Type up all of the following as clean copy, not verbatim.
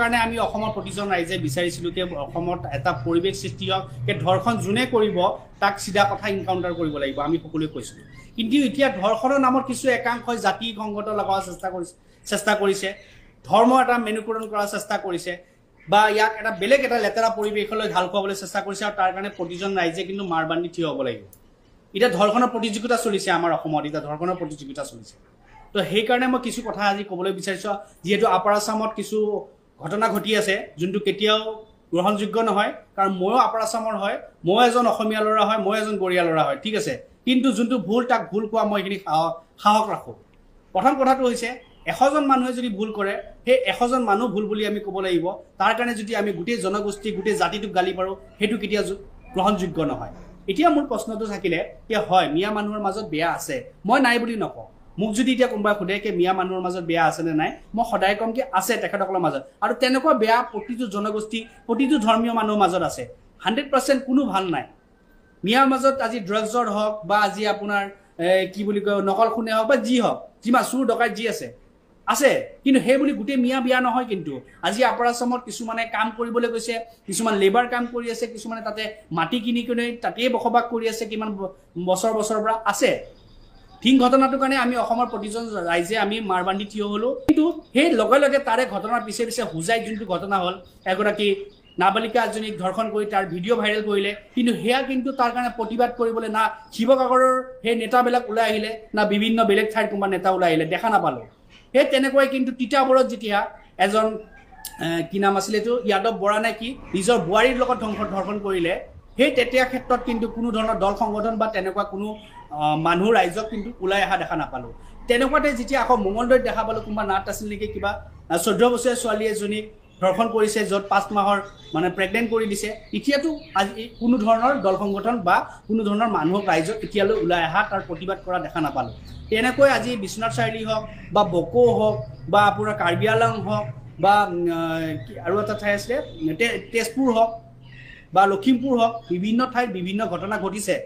কাৰণে আমি অসমৰ প্ৰতিজন ৰাইজে বিচাৰিছিলোঁ যে অসমত এটা পৰিৱেশ সৃষ্টি হওক, যে ধৰ্ষণ যোনে কৰিব তাক চিধা কথা ইনকাউণ্টাৰ কৰিব লাগিব, আমি সকলোৱে কৈছিলোঁ। কিন্তু এতিয়া ধৰ্ষণৰ নামত কিছু একাংশই জাতি সংগত লগাব চেষ্টা কৰিছে, ধৰ্ম এটা মেনুকৰণ কৰাৰ চেষ্টা কৰিছে, বা ইয়াক এটা বেলেগ এটা লেতেৰা পৰিৱেশলৈ ঢাল খুৱাবলৈ চেষ্টা কৰিছে, আৰু তাৰ কাৰণে প্ৰতিজন ৰাইজে কিন্তু মাৰ বান্ধি থিয় হ'ব লাগিব। এতিয়া ধৰ্ষণৰ প্ৰতিযোগিতা চলিছে আমাৰ অসমত, এতিয়া ধৰ্ষণৰ প্ৰতিযোগিতা চলিছে। তো সেইকাৰণে মই কিছু কথা আজি ক'বলৈ বিচাৰিছোঁ, যিহেতু আপাৰ আছামত কিছু ঘটনা ঘটি আছে যোনটো কেতিয়াও গ্ৰহণযোগ্য নহয়, কাৰণ ময়ো আপাৰ আছামৰ হয়, মই এজন অসমীয়া ল'ৰা হয়, মই এজন গৰীয়া ল'ৰা হয়, ঠিক আছে। কিন্তু যোনটো ভুল তাক ভুল কোৱা মই এইখিনি সাহস ৰাখোঁ। প্ৰথম কথাটো হৈছে 100জন মানুহে যদি ভুল কৰে, সেই 100জন মানুহ ভুল বুলি আমি ক'ব লাগিব। তাৰ কাৰণে যদি আমি গোটেই জনগোষ্ঠী গোটেই জাতিটোক গালি পাৰোঁ, সেইটো কেতিয়াও গ্ৰহণযোগ্য নহয়। এতিয়া মোৰ প্ৰশ্নটো থাকিলে যে হয় মিয়া মানুহৰ মাজত বেয়া আছে, মই নাই বুলি নকওঁ। মোক যদি এতিয়া কোনোবাই সোধে যে মিয়া মানুহৰ মাজত বেয়া আছেনে নাই, মই সদায় ক'ম কি আছে তেখেতসকলৰ মাজত, আৰু তেনেকুৱা বেয়া প্ৰতিটো জনগোষ্ঠী প্ৰতিটো ধৰ্মীয় মানুহৰ মাজত আছে। 100% কোনো ভাল নাই। মিয়াৰ মাজত আজি ড্ৰাগছৰ হওক বা আজি আপোনাৰ কি বুলি কয় নকল খুনে হওক বা যি হওক, যিমান চুৰ ডকাইত যি আছে, কিন্তু সেই বুলি গোটেই মিয়া বিয়া নহয়। কিন্তু আজি আপাৰ আছামত কিছুমানে কাম কৰিবলৈ গৈছে, কিছুমান লেবাৰ কাম কৰি আছে, কিছুমানে তাতে মাটি কিনি কিনে তাতেই বসবাস কৰি আছে কিমান বছৰৰ পৰা আছে। ঠিক ঘটনাটোৰ কাৰণে আমি অসমৰ প্ৰতিজন ৰাইজে আমি মাৰ বান্ধি থিয় হ'লো। কিন্তু সেই লগে লগে তাৰে ঘটনাৰ পিছে পিছে হুজাই যোনটো ঘটনা হ'ল, এগৰাকী নাবালিকা এজনীক ধৰ্ষণ কৰি তাৰ ভিডিঅ' ভাইৰেল কৰিলে, কিন্তু সেয়া কিন্তু তাৰ কাৰণে প্ৰতিবাদ কৰিবলৈ না শিৱসাগৰৰ সেই নেতাবিলাক ওলাই আহিলে, না বিভিন্ন বেলেগ ঠাইৰ কোনোবা নেতা ওলাই আহিলে, দেখা নাপালোঁ। সেই তেনেকৈ কিন্তু তিতাবৰত যেতিয়া এজন কি নাম আছিলে এইটো যাদৱ বৰা নে কি নিজৰ বোৱাৰীৰ লগত ধৰ্ষণ কৰিলে, সেই তেতিয়া ক্ষেত্ৰত কিন্তু কোনো ধৰণৰ দল সংগঠন বা তেনেকুৱা কোনো মানুহ ৰাইজক কিন্তু ওলাই অহা দেখা নাপালোঁ। তেনেকুৱাতে যেতিয়া আকৌ মঙলদৈত দেখা পালোঁ কোনোবা নাট আছিল নেকি, কিবা 14 বছৰীয়া ছোৱালী এজনীক ধৰ্ষণ কৰিছে, য'ত 5 মাহৰ মানে প্ৰেগনেণ্ট কৰি দিছে। এতিয়াতো আজি কোনো ধৰণৰ দল সংগঠন বা কোনো ধৰণৰ মানুহক ৰাইজক এতিয়ালৈ ওলাই অহা তাৰ প্ৰতিবাদ কৰা দেখা নাপালোঁ। তেনেকৈ আজি বিশ্বনাথ চাৰিআলি হওক বা বকো হওক বা আপোনাৰ কাৰ্বি আংলং হওক বা আৰু এটা ঠাই আছিলে তেজপুৰ হওক বা লখিমপুৰ হওক, বিভিন্ন ঠাইত বিভিন্ন ঘটনা ঘটিছে।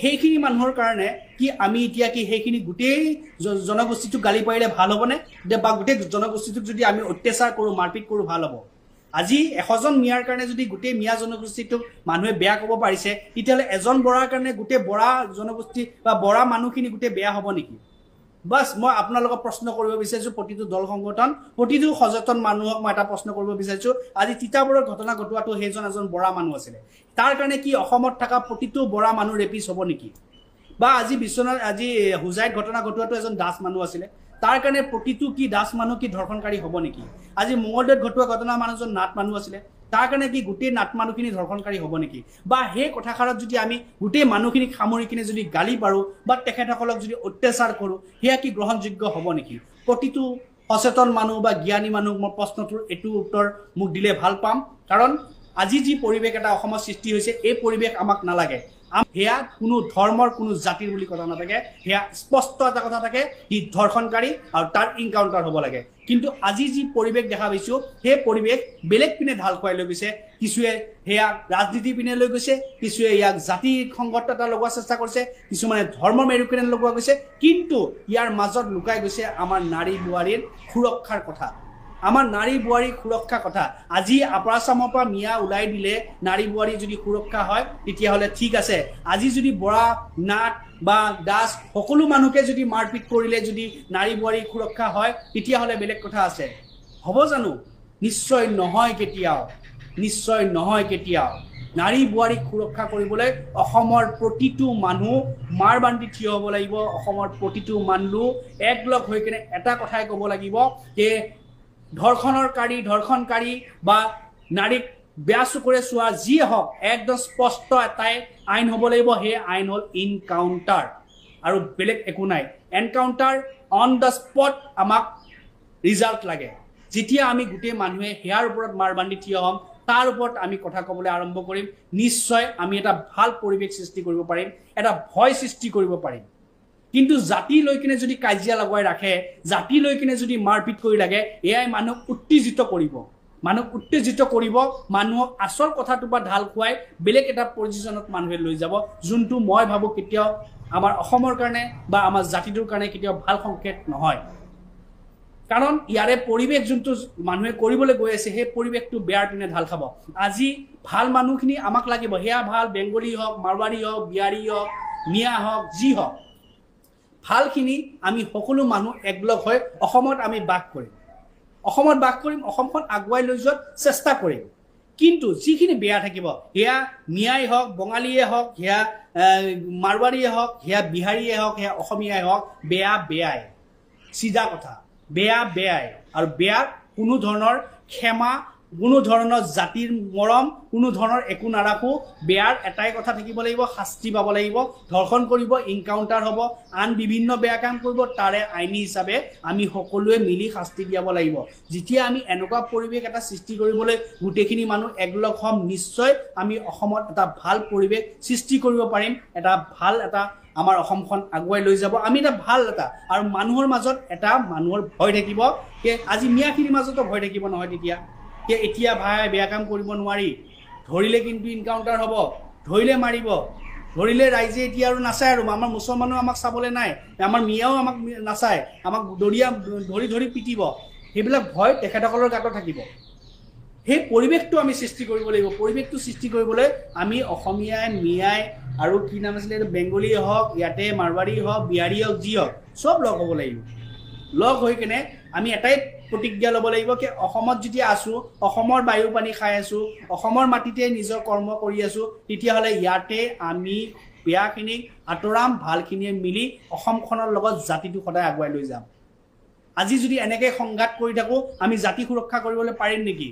সেইখিনি মানুহৰ কাৰণে কি আমি এতিয়া কি সেইখিনি গোটেই জনগোষ্ঠীটোক গালি পাৰিলে ভাল হ'বনে, বা গোটেই জনগোষ্ঠীটোক যদি আমি অত্যাচাৰ কৰোঁ মাৰপিট কৰোঁ ভাল হ'ব? আজি 100জন মিয়াৰ কাৰণে যদি গোটেই মিয়া জনগোষ্ঠীটোক মানুহে বেয়া ক'ব পাৰিছে, তেতিয়াহ'লে এজন বৰাৰ কাৰণে গোটেই বৰা জনগোষ্ঠী বা বৰা মানুহখিনি গোটেই বেয়া হ'ব নেকি? বাছ মই আপোনালোকক প্ৰশ্ন কৰিব বিচাৰিছোঁ, প্ৰতিটো দল সংগঠন প্ৰতিটো সচেতন মানুহক মই এটা প্ৰশ্ন কৰিব বিচাৰিছোঁ, আজি তিতাবৰৰ ঘটনা ঘটোৱাটো সেইজন এজন বৰা মানুহ আছিলে, তাৰ কাৰণে কি অসমত থকা প্ৰতিটো বৰা মানুহ ৰেপিছ হ'ব নেকি? বা আজি বিশ্বনাথ আজি হুজাইত ঘটনা ঘটোৱাটো এজন দাস মানুহ আছিলে, তাৰ কাৰণে প্ৰতিটো কি দাস মানুহ কি ধৰ্ষণকাৰী হ'ব নেকি? আজি মঙলদৈত ঘটোৱা ঘটনা মানুহজন নাট মানুহ আছিলে, তাৰ কাৰণে কি গোটেই নাট মানুহখিনি ধৰ্ষণকাৰী হ'ব নেকি? বা সেই কথাষাৰত যদি আমি গোটেই মানুহখিনিক সামৰি কিনে যদি গালি পাৰোঁ বা তেখেতসকলক যদি অত্যাচাৰ কৰোঁ, সেয়া কি গ্ৰহণযোগ্য হ'ব নেকি? প্ৰতিটো সচেতন মানুহ বা জ্ঞানী মানুহ মই প্ৰশ্নটোৰ এইটো উত্তৰ মোক দিলে ভাল পাম, কাৰণ আজি যি পৰিৱেশ এটা অসমত সৃষ্টি হৈছে, এই পৰিৱেশ আমাক নালাগে। সেয়া কোনো ধৰ্মৰ কোনো জাতিৰ বুলি কথা নাথাকে, সেয়া স্পষ্ট এটা কথা থাকে, ই ধৰ্ষণকাৰী আৰু তাৰ ইনকাউণ্টাৰ হ'ব লাগে। কিন্তু আজি যি পৰিৱেশ দেখা পাইছোঁ, সেই পৰিৱেশ বেলেগ পিনে ঢাল খুৱাই লৈ গৈছে। কিছুৱে সেয়া ৰাজনীতিৰ পিনে লৈ গৈছে, কিছুৱে ইয়াক জাতি সংগত এটা লগোৱাৰ চেষ্টা কৰিছে, কিছুমানে ধৰ্ম মেৰুকৰণ লগোৱা গৈছে, কিন্তু ইয়াৰ মাজত লুকাই গৈছে আমাৰ নাৰী বোৱাৰীৰ সুৰক্ষাৰ কথা, আমাৰ নাৰী বোৱাৰীৰ সুৰক্ষা কথা। আজি আপাৰ আছামৰ পৰা মিয়া ওলাই দিলে নাৰী বোৱাৰী যদি সুৰক্ষা হয় তেতিয়াহ'লে ঠিক আছে। আজি যদি বৰা নাট বা দাস সকলো মানুহকে যদি মাৰপিট কৰিলে যদি নাৰী বোৱাৰীৰ সুৰক্ষা হয়, তেতিয়াহ'লে বেলেগ কথা আছে। হ'ব জানো? নিশ্চয় নহয় কেতিয়াও, নিশ্চয় নহয় কেতিয়াও। নাৰী বোৱাৰীক সুৰক্ষা কৰিবলৈ অসমৰ প্ৰতিটো মানুহ মাৰ বান্ধি থিয় হ'ব লাগিব। অসমৰ প্ৰতিটো মানুহ একলগ হৈ কিনে এটা কথাই ক'ব লাগিব যে ধৰ্ষণকাৰী বা নাৰীক বেয়া চকুৰে চোৱা যি হওক, একদম স্পষ্ট এটাই আইন হ'ব লাগিব, সেই আইন হ'ল ইনকাউণ্টাৰ, আৰু বেলেগ একো নাই। এনকাউণ্টাৰ অন দ্য স্পট আমাক ৰিজাল্ট লাগে। যেতিয়া আমি গোটেই মানুহে সেয়াৰ ওপৰত মাৰ বান্ধি থিয় হ'ম, তাৰ ওপৰত আমি কথা ক'বলৈ আৰম্ভ কৰিম, নিশ্চয় আমি এটা ভাল পৰিৱেশ সৃষ্টি কৰিব পাৰিম, এটা ভয় সৃষ্টি কৰিব পাৰিম। কিন্তু জাতি লৈ কিনে যদি কাজিয়া লগাই ৰাখে, জাতি লৈ কিনে যদি মাৰপিট কৰি লাগে, এয়াই মানুহক উত্তেজিত কৰিব, মানুহক আচল কথাটোৰ পৰা ঢাল খুৱাই বেলেগ এটা পজিশ্যনত মানুহে লৈ যাব, যোনটো মই ভাবোঁ কেতিয়াও আমাৰ অসমৰ কাৰণে বা আমাৰ জাতিটোৰ কাৰণে কেতিয়াও ভাল সংকেত নহয়। কাৰণ ইয়াৰে পৰিৱেশ যোনটো মানুহে কৰিবলৈ গৈ আছে সেই পৰিৱেশটো বেয়াৰ পিনে ঢাল খাব আজি ভাল মানুহখিনি আমাক লাগিব হেয়া ভাল বেংগলী হওক মাৰৱাৰী হওক বিহাৰী হওক মিয়া হওক যি হওক ভালখিনি আমি সকলো মানুহ একলগ হৈ অসমত আমি বাস কৰিম অসমখন আগুৱাই লৈ যোৱাৰ চেষ্টা কৰিম কিন্তু যিখিনি বেয়া থাকিব হেয়া মিয়াই হওক বঙালীয়ে হওক হেয়া মাৰৱাৰীয়ে হওক হেয়া বিহাৰীয়ে হওক হেয়া অসমীয়াই হওক বেয়াই চিধা কথা বেয়াই আৰু বেয়া কোনো ধৰণৰ ক্ষমা কোনো ধৰণৰ জাতিৰ মৰম কোনো ধৰণৰ একো নাৰাখো বেয়াৰ এটাই কথা থাকিব লাগিব শাস্তি পাব লাগিব ধৰ্ষণ কৰিব ইনকাউন্টাৰ হ'ব আন বিভিন্ন বেয়া কাম কৰিব তাৰে আইনী হিচাপে আমি সকলোৱে মিলি শাস্তি দিয়াব লাগিব যেতিয়া আমি এনেকুৱা পৰিৱেশ এটা সৃষ্টি কৰিবলৈ গোটেইখিনি মানুহ একলগ হম নিশ্চয় আমি অসমত এটা ভাল পৰিৱেশ সৃষ্টি কৰিব পাৰিম এটা ভাল এটা আমাৰ অসমখন আগুৱাই লৈ যাব আমি এটা ভাল এটা আৰু মানুহৰ মাজত এটা মানুহৰ ভয় থাকিব যে আজি মিয়াখিনিৰ মাজতো ভয় থাকিব নহয় তেতিয়া যে এতিয়া ভাই বেয়া কাম কৰিব নোৱাৰি ধৰিলে কিন্তু ইনকাউন্টাৰ হ'ব ধৰিলে মাৰিব ধৰিলে ৰাইজে এতিয়া আৰু নাচায় আৰু আমাৰ মুছলমানো আমাক চাবলৈ নাই আমাৰ মিয়াও আমাক নাচায় আমাক ধৰি পিটিব সেইবিলাক ভয় তেখেতসকলৰ গাতো থাকিব সেই পৰিৱেশটো আমি সৃষ্টি কৰিব লাগিব পৰিৱেশটো সৃষ্টি কৰিবলৈ আমি অসমীয়াই মিয়াই আৰু কি নাম আছিল এইটো বেংগলী হওক ইয়াতে মাৰৱাৰী হওক বিহাৰী হওক যি হওক চব লগ হ'ব লাগিব লগ হৈ কেনে আমি এটাই প্ৰতিজ্ঞা ল'ব লাগিব যে অসমত যেতিয়া আছো অসমৰ বায়ু পানী খাই আছো অসমৰ মাটিতে নিজৰ কৰ্ম কৰি আছো তেতিয়াহ'লে ইয়াতে আমি বেয়াখিনিক আঁতৰাম ভালখিনিয়ে মিলি অসমখনৰ লগত জাতিটো সদায় আগুৱাই লৈ যাম আজি যদি এনেকৈ সংঘাত কৰি থাকো আমি জাতি সুৰক্ষা কৰিবলৈ পাৰিম নেকি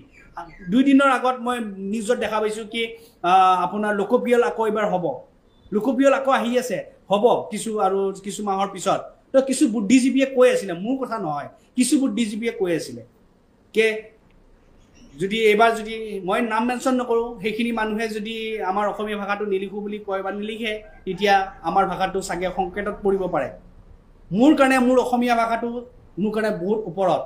2 দিনৰ আগত মই নিউজত দেখা পাইছো কি আপোনাৰ লোকপিয়ল আকৌ এবাৰ হ'ব লোকপিয়ল আকৌ আহি আছে হ'ব কিছু মাহৰ পিছত তো কিছু বুদ্ধিজীৱীয়ে কৈ আছিলে মোৰ কথা নহয় কিছু বুদ্ধিজীৱীয়ে কৈ আছিলে কে যদি এবাৰ যদি মই নাম মেনশ্যন নকৰোঁ সেইখিনি মানুহে যদি আমাৰ অসমীয়া ভাষাটো নিলিখো বুলি কয় বা নিলিখে তেতিয়া আমাৰ ভাষাটো চাগে সংকেতত পৰিব পাৰে মোৰ কাৰণে মোৰ অসমীয়া ভাষাটো মোৰ কাৰণে বহুত ওপৰত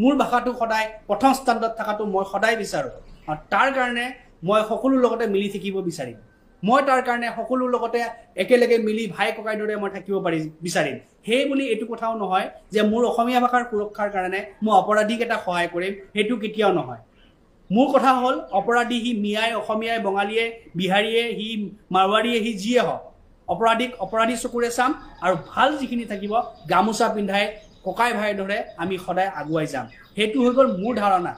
মোৰ ভাষাটো সদায় প্ৰথম স্থানত থকাটো মই সদায় বিচাৰোঁ আৰু তাৰ কাৰণে মই সকলো লগতে মিলি থাকিব বিচাৰিম মই তাৰ কাৰণে সকলো লগতে একেলগে মিলি ভাই ককাই দৰে মই থাকিব বিচাৰিম সেই বুলি এইটো কথাও নহয় যে মোৰ অসমীয়া ভাষাৰ সুৰক্ষাৰ কাৰণে মই অপৰাধীক এটা সহায় কৰিম সেইটো কেতিয়াও নহয় মোৰ কথা হ'ল অপৰাধী হি মিয়াই অসমীয়াই বঙালীয়ে বিহাৰীয়ে হি মাৰৱাৰীয়ে হি যিয়ে হওক অপৰাধী চকুৰে চাম আৰু ভাল যিখিনি থাকিব গামোচা পিন্ধাই ককাই ভাই দৰে আমি সদায় আগুৱাই যাম সেইটো হৈ গ'ল মোৰ ধাৰণা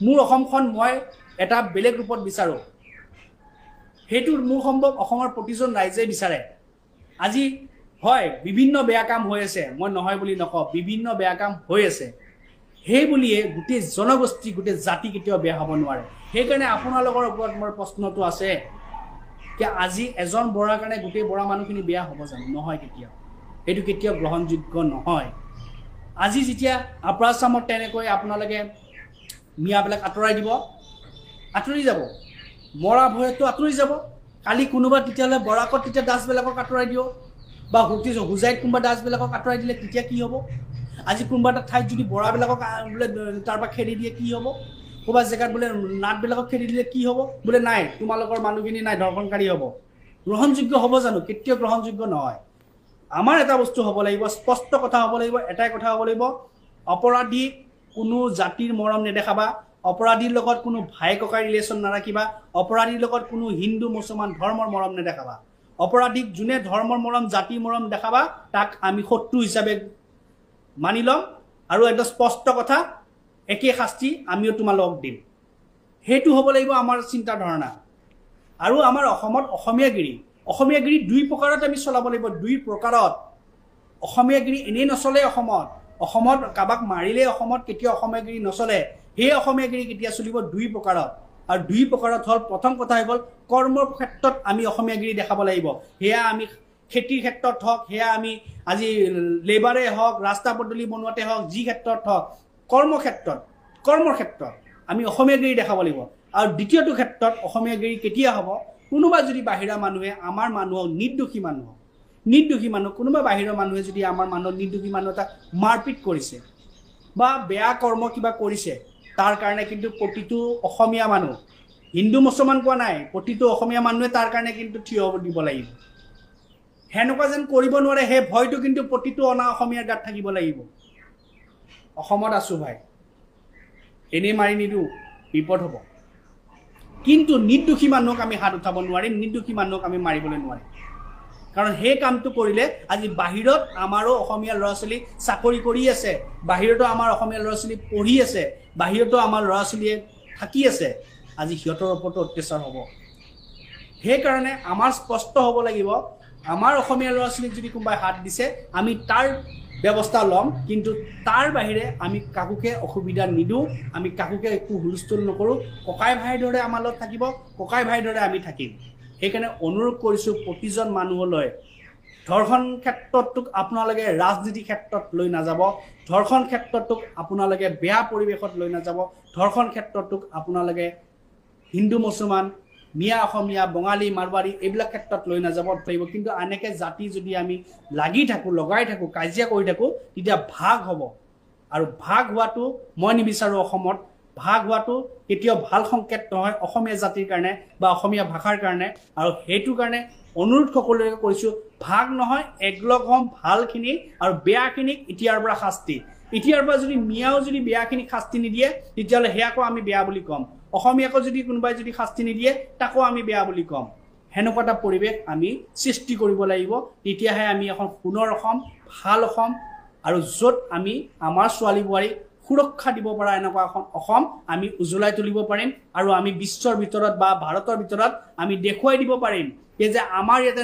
মোৰ অসমখন মই এটা বেলেগ ৰূপত বিচাৰোঁ সেইটো মোৰ সম্ভৱ অসমৰ প্ৰতিজন ৰাইজে বিচাৰে আজি হয় বিভিন্ন বেয়া কাম হৈ আছে মই নহয় বুলি নকওঁ বিভিন্ন বেয়া কাম হৈ আছে সেই বুলিয়ে গোটেই জনগোষ্ঠী গোটেই জাতি কেতিয়াও বেয়া হ'ব নোৱাৰে সেইকাৰণে আপোনালোকৰ ওপৰত মোৰ প্ৰশ্নটো আছে যে আজি এজন বৰাৰ কাৰণে গোটেই বৰা মানুহখিনি বেয়া হ'ব জানো নহয় কেতিয়াও এইটো কেতিয়াও গ্ৰহণযোগ্য নহয় আজি যেতিয়া আপ্ৰাচামত তেনেকৈ আপোনালোকে মিয়াবিলাক আঁতৰাই দিব আঁতৰি যাব মৰা ভয়তো আঁতৰি যাব কালি কোনোবা তেতিয়াহ'লে বৰাকত তেতিয়া দাসবিলাকক আঁতৰাই দিও বা হুজাইত কোনোবা দাসবিলাকক আঁতৰাই দিলে তেতিয়া কি হ'ব আজি কোনোবা এটা ঠাইত যদি বৰাবিলাকক বোলে তাৰপৰা খেদি দিয়ে কি হ'ব ক'ৰবাত জেগাত বোলে নাটবিলাকক খেদি দিলে কি হ'ব বোলে নাই তোমালোকৰ মানুহখিনি নাই ধৰ্ষণকাৰী হ'ব গ্ৰহণযোগ্য হ'ব জানো কেতিয়াও গ্ৰহণযোগ্য নহয় আমাৰ এটা বস্তু হ'ব লাগিব স্পষ্ট কথা হ'ব লাগিব এটাই কথা হ'ব লাগিব অপৰাধী কোনো জাতিৰ মৰম নেদেখাবা অপৰাধীৰ লগত কোনো ভাই ককাই ৰিলেশ্যন নাৰাখিবা অপৰাধীৰ লগত কোনো হিন্দু মুছলমান ধৰ্মৰ মৰম নেদেখাবা অপৰাধীক যোনে ধৰ্মৰ মৰম জাতিৰ মৰম দেখাবা তাক আমি শত্ৰু হিচাপে মানি ল'ম আৰু একদম স্পষ্ট কথা একে শাস্তি আমিও তোমালোকক দিম সেইটো হ'ব লাগিব আমাৰ চিন্তা ধাৰণা আৰু আমাৰ অসমত অসমীয়াগিৰি 2 প্ৰকাৰত আমি চলাব লাগিব 2 প্ৰকাৰত অসমীয়াগিৰি এনেই নচলে অসমত কাবাক মাৰিলে অসমত কেতিয়াও অসমীয়াগিৰি নচলে সেই অসমীয়াগিৰি কেতিয়া চলিব 2 প্ৰকাৰত আৰু 2 প্ৰকাৰত হ'ল প্ৰথম কথা হৈ গ'ল কৰ্মৰ ক্ষেত্ৰত আমি অসমীয়াগিৰি দেখাব লাগিব সেয়া আমি খেতিৰ ক্ষেত্ৰত হওক সেয়া আমি আজি লেবাৰে হওক ৰাস্তা পদূলি বনোৱাতে হওক যি ক্ষেত্ৰত হওক কৰ্মৰ ক্ষেত্ৰত আমি অসমীয়াগিৰি দেখাব লাগিব আৰু দ্বিতীয়টো ক্ষেত্ৰত অসমীয়াগিৰি কেতিয়া হ'ব কোনোবা যদি বাহিৰা মানুহে আমাৰ মানুহক নিৰ্দোষী মানুহ কোনোবা বাহিৰৰ মানুহে যদি আমাৰ মানুহক নিৰ্দোষী মানুহ এটা মাৰপিট কৰিছে বা বেয়া কৰ্ম কিবা কৰিছে তাৰ কাৰণে কিন্তু প্ৰতিটো অসমীয়া মানুহ হিন্দু মুছলমান কোৱা নাই প্ৰতিটো অসমীয়া মানুহে তাৰ কাৰণে কিন্তু থিয় দিব লাগিব হেনেকুৱা যেন কৰিব নোৱাৰে সেই ভয়টো কিন্তু প্ৰতিটো অনা অসমীয়াৰ গাত থাকিব লাগিব অসমত আছোঁ ভাই, এনেই মাৰি নিদিওঁ, বিপদ হ'ব। কিন্তু নিৰ্দোষী মানুহক আমি হাত উঠাব নোৱাৰিম, নিৰ্দোষী মানুহক আমি মাৰিবলৈ নোৱাৰিম। কাৰণ সেই কামটো কৰিলে আজি বাহিৰত আমাৰো অসমীয়া ল'ৰা ছোৱালী চাকৰি কৰি আছে, বাহিৰতো আমাৰ অসমীয়া ল'ৰা ছোৱালী পঢ়ি আছে, বাহিৰতো আমাৰ ল'ৰা ছোৱালীয়ে থাকি আছে, আজি সিহঁতৰ ওপৰতো অত্যাচাৰ হ'ব। সেইকাৰণে আমাৰ স্পষ্ট হ'ব লাগিব, আমাৰ অসমীয়া ল'ৰা ছোৱালীক যদি কোনোবাই হাত দিছে আমি তাৰ ব্যৱস্থা ল'ম, কিন্তু তাৰ বাহিৰে আমি কাকোকে অসুবিধা নিদিওঁ, আমি কাকোকে একো হুলস্থুল নকৰোঁ। ককাই ভাইৰ দৰে আমাৰ লগত থাকিব, ককাই ভাইৰ দৰে আমি থাকিম। সেইকাৰণে অনুৰোধ কৰিছোঁ প্ৰতিজন মানুহলৈ, ধৰ্ষণ ক্ষেত্ৰটোক আপোনালোকে ৰাজনীতি ক্ষেত্ৰত লৈ নাযাব, ধৰ্ষণ ক্ষেত্ৰটোক আপোনালোকে বেয়া পৰিৱেশত লৈ নাযাব, ধৰ্ষণ ক্ষেত্ৰটোক আপোনালোকে হিন্দু মুছলমান, মিয়া অসমীয়া, বঙালী মাৰৱাৰী এইবিলাক ক্ষেত্ৰত লৈ নাযাব পাৰিব। কিন্তু এনেকৈ জাতি যদি আমি লাগি থাকোঁ, লগাই থাকোঁ, কাজিয়া কৰি থাকোঁ, তেতিয়া ভাগ হ'ব। আৰু ভাগ হোৱাটো মই নিবিচাৰোঁ অসমত। ভাগ হোৱাটো কেতিয়াও ভাল সংকেত নহয় অসমীয়া জাতিৰ কাৰণে বা অসমীয়া ভাষাৰ কাৰণে। আৰু সেইটো কাৰণে অনুৰোধ সকলোকে কৰিছোঁ, ভাগ নহয়, একলগ হ'ম, ভালখিনি আৰু বেয়াখিনিক এতিয়াৰ পৰা শাস্তি। এতিয়াৰ পৰা যদি মিয়াও যদি বেয়াখিনিক শাস্তি নিদিয়ে তেতিয়াহ'লে সেয়াকো আমি বেয়া বুলি ক'ম, অসমীয়াকো যদি কোনোবাই যদি শাস্তি নিদিয়ে তাকো আমি বেয়া বুলি ক'ম। সেনেকুৱা এটা পৰিৱেশ আমি সৃষ্টি কৰিব লাগিব, তেতিয়াহে আমি এখন সোণৰ অসম, ভাল অসম, আৰু য'ত আমি আমাৰ ছোৱালী বোৱাৰীক সুৰক্ষা দিব পৰা এনেকুৱা এখন অসম আমি উজ্বলাই তুলিব পাৰিম। আৰু আমি বিশ্বৰ ভিতৰত বা ভাৰতৰ ভিতৰত আমি দেখুৱাই দিব পাৰিম যে আমাৰ ইয়াতে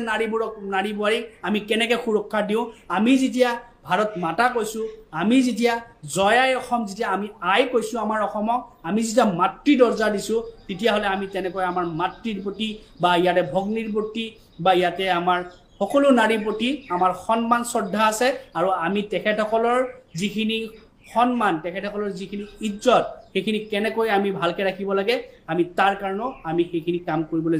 নাৰী বোৱাৰীক আমি কেনেকৈ সুৰক্ষা দিওঁ। আমি যেতিয়া ভাৰত মাতা কৈছোঁ, আমি যেতিয়া জয়াই অসম, যেতিয়া আমি আই কৈছোঁ আমাৰ অসমক, আমি যেতিয়া মাতৃ দৰ্জা দিছোঁ, তেতিয়াহ'লে আমি তেনেকৈ আমাৰ মাতৃৰ প্ৰতি বা ইয়াতে ভগ্নীৰ প্ৰতি বা ইয়াতে আমাৰ সকলো নাৰীৰ প্ৰতি আমাৰ সন্মান শ্ৰদ্ধা আছে। আৰু আমি তেখেতসকলৰ যিখিনি সন্মান, তেখেতসকলৰ যিখিনি ইজ্জত, সেইখিনি কেনেকৈ আমি ভালকৈ ৰাখিব লাগে, আমি তাৰ কাৰণেও আমি সেইখিনি কাম কৰিবলৈ